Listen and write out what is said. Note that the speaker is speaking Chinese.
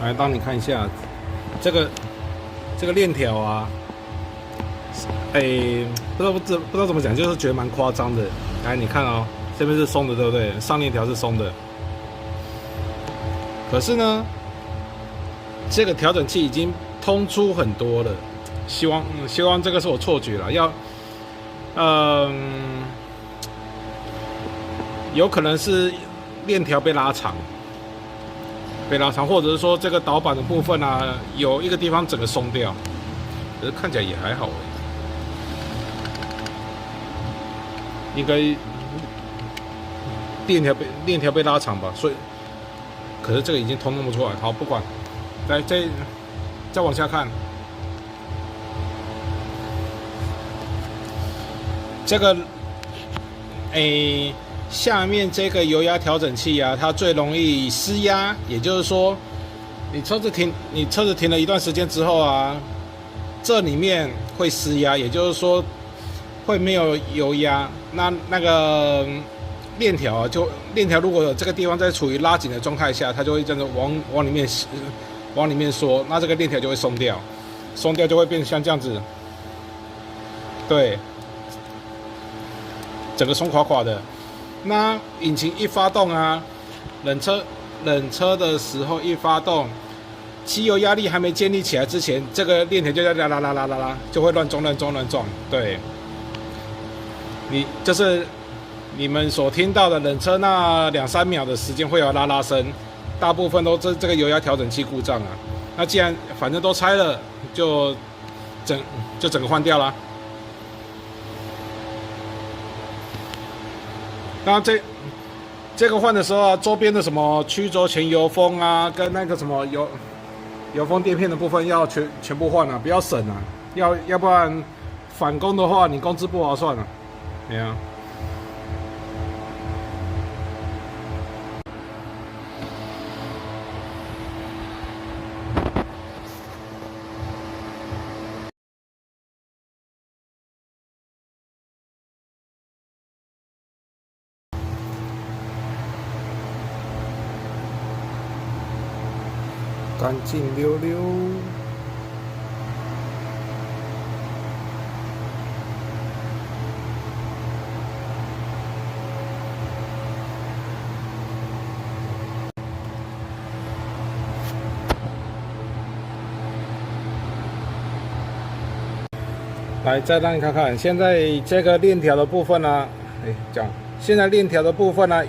来，让你看一下这个链条啊，不知道怎么讲，就是觉得蛮夸张的。来，你看哦，这边是松的，对不对？上链条是松的，可是呢，这个调整器已经通出很多了。希望这个是我错觉了，有可能是链条被拉长，或者是说这个导板的部分啊，有一个地方整个松掉，可是看起来也还好应该链条被拉长吧，所以可是这个已经通弄不出来。好，不管，来再往下看，这个下面这个油压调整器啊，它最容易失压，也就是说，你车子停了一段时间之后啊，这里面会失压，也就是说会没有油压。那个链条啊，链条如果有这个地方在处于拉紧的状态下，它就会这样往里面缩，那这个链条就会松掉就会变成像这样子，对，整个松垮垮的。那引擎一发动啊，冷车的时候一发动，汽油压力还没建立起来之前，这个链条就在拉，就会乱撞。对，就是你们所听到的冷车那2-3秒的时间会有拉声，大部分都这个油压调整器故障啊。那既然反正都拆了，就整个换掉啦。那这个换的时候啊，周边的什么曲轴前油封啊，跟那个什么油封垫片的部分要全部换啊，不要省啊，要不然返工的话，你工资不划算啊。对啊。干净溜溜。来，再让你看看，现在这个链条的部分呢，现在链条的部分呢，